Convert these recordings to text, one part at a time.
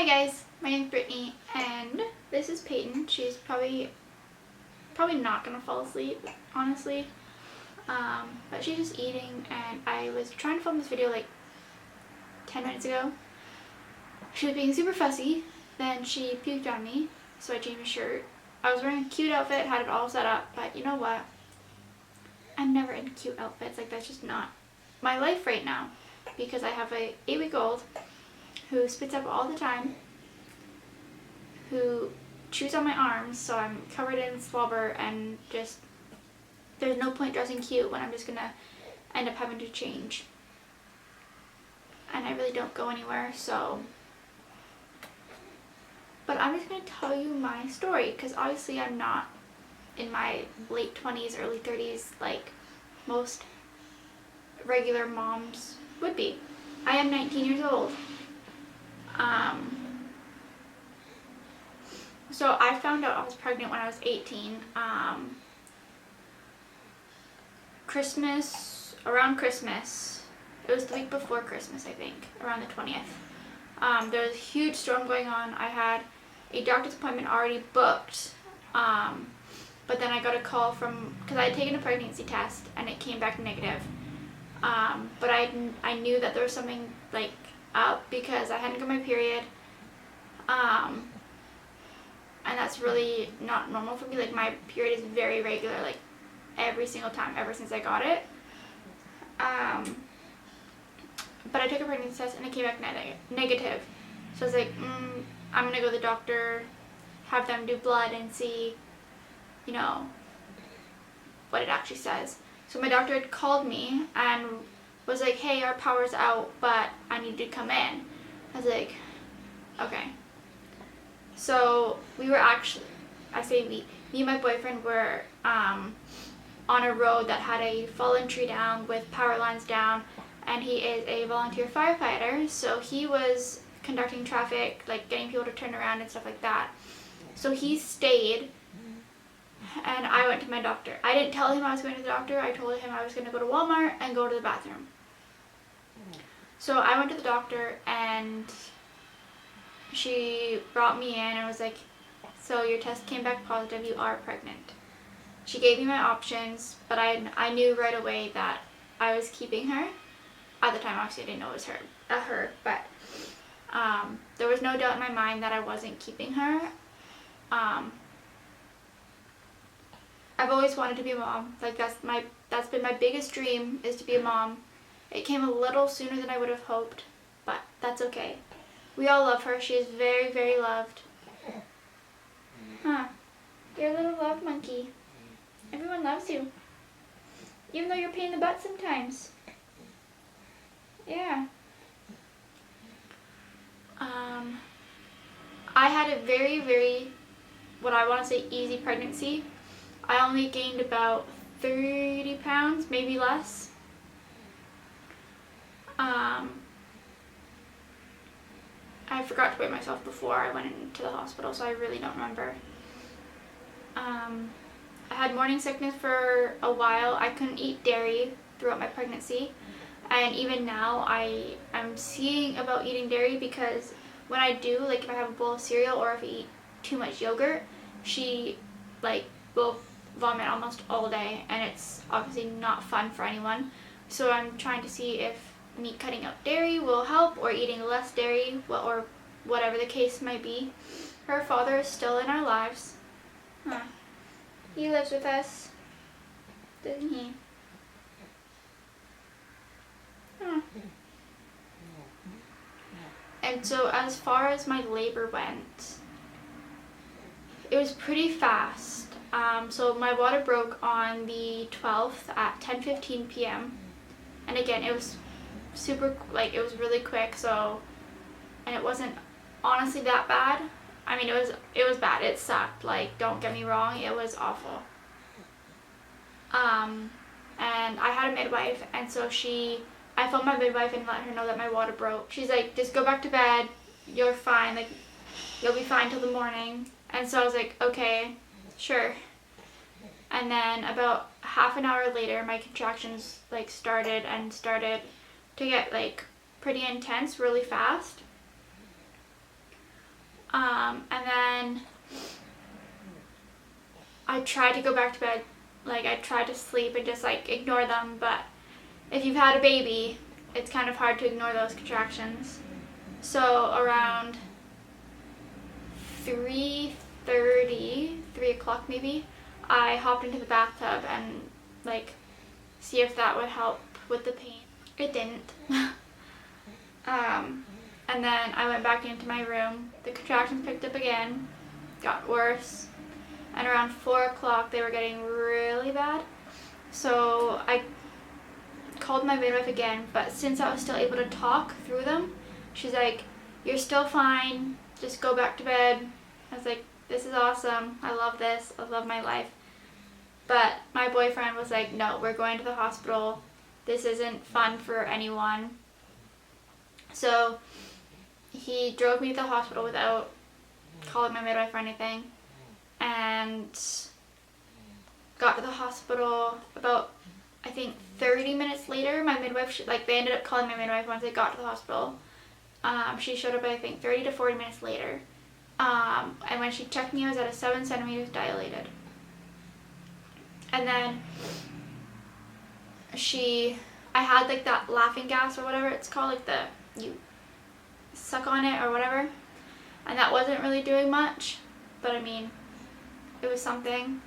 Hi guys, my name's Brittany and this is Peyton. She's probably not gonna fall asleep, honestly. But she's just eating and I was trying to film this video like 10 minutes ago. She was being super fussy, then she puked on me, so I changed my shirt. I was wearing a cute outfit, had it all set up, but you know what? I'm never in cute outfits, like that's just not my life right now. Because I have a 8-week-old who spits up all the time, who chews on my arms, so I'm covered in slobber and just, there's no point dressing cute when I'm just gonna end up having to change. And I really don't go anywhere, so. But I'm just gonna tell you my story, because obviously I'm not in my late 20s, early 30s like most regular moms would be. I am 19 years old. So I found out I was pregnant when I was 18. Around Christmas, it was the week before Christmas, I think, around the 20th. There was a huge storm going on. I had a doctor's appointment already booked, but then I got a call because I had taken a pregnancy test and it came back negative. But I knew that there was something like up because I hadn't got my period. And that's really not normal for me. Like my period is very regular, like every single time ever since I got it. But I took a pregnancy test and it came back negative. So I was like, I'm gonna go to the doctor, have them do blood and see, what it actually says. So my doctor had called me and was like, hey, our power's out, but I need to come in. I was like, okay. So we were actually, me and my boyfriend were on a road that had a fallen tree down with power lines down, and he is a volunteer firefighter, so he was conducting traffic, like getting people to turn around and stuff like that. So he stayed, and I went to my doctor. I didn't tell him I was going to the doctor. I told him I was going to go to Walmart and go to the bathroom. So I went to the doctor and she brought me in and was like, so your test came back positive, you are pregnant. She gave me my options, but I knew right away that I was keeping her. At the time, obviously I didn't know it was her, but there was no doubt in my mind that I wasn't keeping her. I've always wanted to be a mom. Like that's been my biggest dream, is to be a mom. It came a little sooner than I would have hoped, but that's okay. We all love her. She is very, very loved. Huh. You're a little love monkey. Everyone loves you. Even though you're a pain in the butt sometimes. Yeah. I had a very, very, what I want to say, easy pregnancy. I only gained about 30 pounds, maybe less. I forgot to weigh myself before I went into the hospital, so I really don't remember. I had morning sickness for a while. I couldn't eat dairy throughout my pregnancy, and even now I'm seeing about eating dairy, because when I do, like if I have a bowl of cereal or if I eat too much yogurt, she will vomit almost all day, and it's obviously not fun for anyone. So I'm trying to see if me cutting out dairy will help, or eating less dairy, or whatever the case might be. Her father is still in our lives. Huh. He lives with us, doesn't he? Huh. And so as far as my labor went, it was pretty fast. So my water broke on the 12th at 10:15 p.m. And again, it was it was really quick, so, and it wasn't honestly that bad. I mean, it was bad. It sucked. Like, don't get me wrong, it was awful. And I had a midwife, and so I phoned my midwife and let her know that my water broke. She's like, just go back to bed. You're fine. Like, you'll be fine till the morning. And so I was like, okay, sure. And then about half an hour later, my contractions started to get pretty intense really fast. And then I tried to go back to bed. Like, I tried to sleep and just like ignore them, but if you've had a baby, it's kind of hard to ignore those contractions. So around 3:30, 3 o'clock maybe, I hopped into the bathtub and like see if that would help with the pain. It didn't. And then I went back into my room. The contractions picked up again, got worse, and around 4 o'clock they were getting really bad. So I called my midwife again, but since I was still able to talk through them, she's like, "You're still fine, just go back to bed." I was like, "This is awesome, I love this, I love my life." But my boyfriend was like, "No, we're going to the hospital. This isn't fun for anyone." So he drove me to the hospital without calling my midwife or anything, and got to the hospital about, I think, 30 minutes later. My midwife, they ended up calling my midwife once they got to the hospital. She showed up, I think, 30 to 40 minutes later. And when she checked me, I was at a 7 centimeters dilated. And then I had like that laughing gas or whatever it's called, like you suck on it or whatever. And that wasn't really doing much, but I mean, it was something.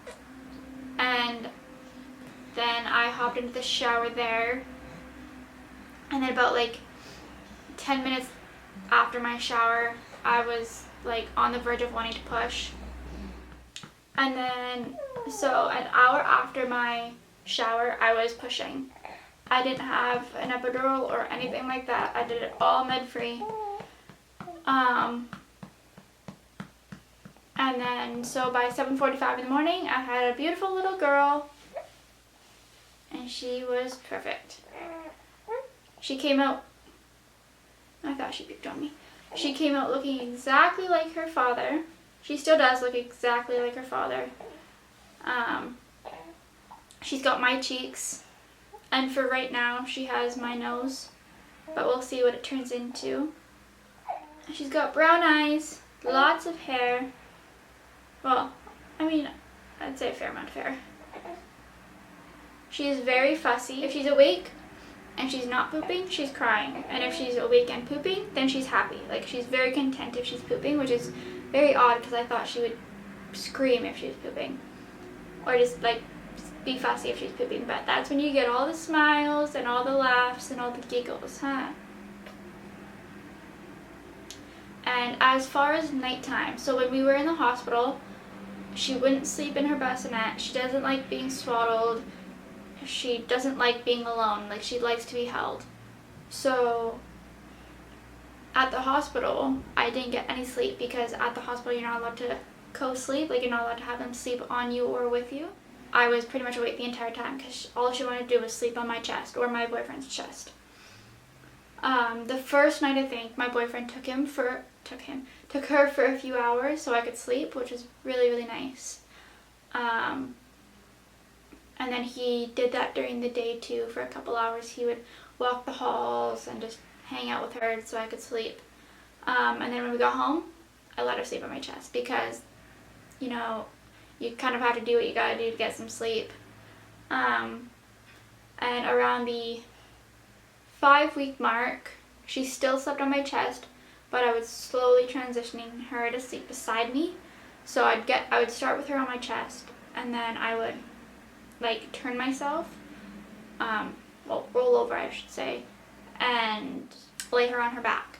And then I hopped into the shower there. And then about like 10 minutes after my shower, I was like on the verge of wanting to push. And then, so an hour after my shower, I was pushing. I didn't have an epidural or anything like that. I did it all med-free. And then, so by 7:45 in the morning, I had a beautiful little girl, and she was perfect. She came out, I thought she peeked on me. She came out looking exactly like her father. She still does look exactly like her father. She's got my cheeks, and for right now, she has my nose, but we'll see what it turns into. She's got brown eyes, lots of hair. Well, I mean, I'd say a fair amount of hair. She is very fussy. If she's awake and she's not pooping, she's crying. And if she's awake and pooping, then she's happy. Like, she's very content if she's pooping, which is very odd because I thought she would scream if she was pooping. Or just, like, be fussy if she's pooping. But that's when you get all the smiles and all the laughs and all the giggles, huh? And as far as nighttime, so when we were in the hospital, she wouldn't sleep in her bassinet. She doesn't like being swaddled. She doesn't like being alone. Like, she likes to be held. So at the hospital, I didn't get any sleep because at the hospital you're not allowed to co-sleep. Like, you're not allowed to have them sleep on you or with you. I was pretty much awake the entire time because all she wanted to do was sleep on my chest or my boyfriend's chest. The first night, I think, my boyfriend took her for a few hours so I could sleep, which was really, really nice. And then he did that during the day too. For a couple hours, he would walk the halls and just hang out with her so I could sleep. And then when we got home, I let her sleep on my chest because, you know, you kind of have to do what you gotta do to get some sleep. And around the 5-week mark, she still slept on my chest, but I was slowly transitioning her to sleep beside me. So I would start with her on my chest, and then I would like turn myself, roll over I should say, and lay her on her back.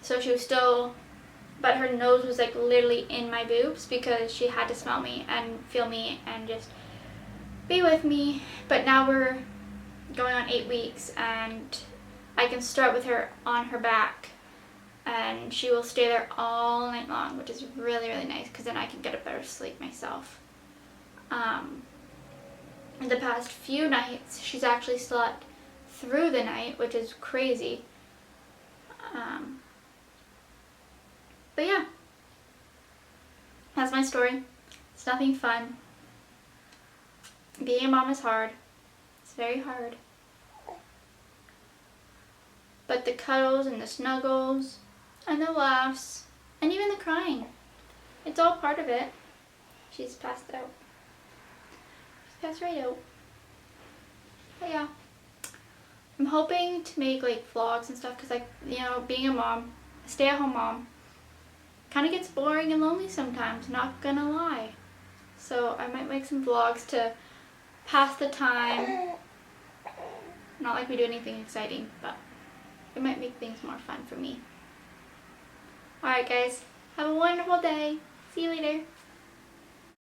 So she was still, but her nose was like literally in my boobs because she had to smell me and feel me and just be with me. But now we're going on 8 weeks and I can start with her on her back and she will stay there all night long, which is really, really nice because then I can get a better sleep myself. The past few nights, she's actually slept through the night, which is crazy. But yeah, that's my story. It's nothing fun. Being a mom is hard. It's very hard. But the cuddles and the snuggles and the laughs And even the crying. It's all part of it. She's passed out. She's passed right out. But yeah. I'm hoping to make like vlogs and stuff because, like, you know, being a mom, a stay-at-home mom, kind of gets boring and lonely sometimes, not gonna lie. So I might make some vlogs to pass the time. Not like we do anything exciting, but it might make things more fun for me. Alright guys, have a wonderful day. See you later.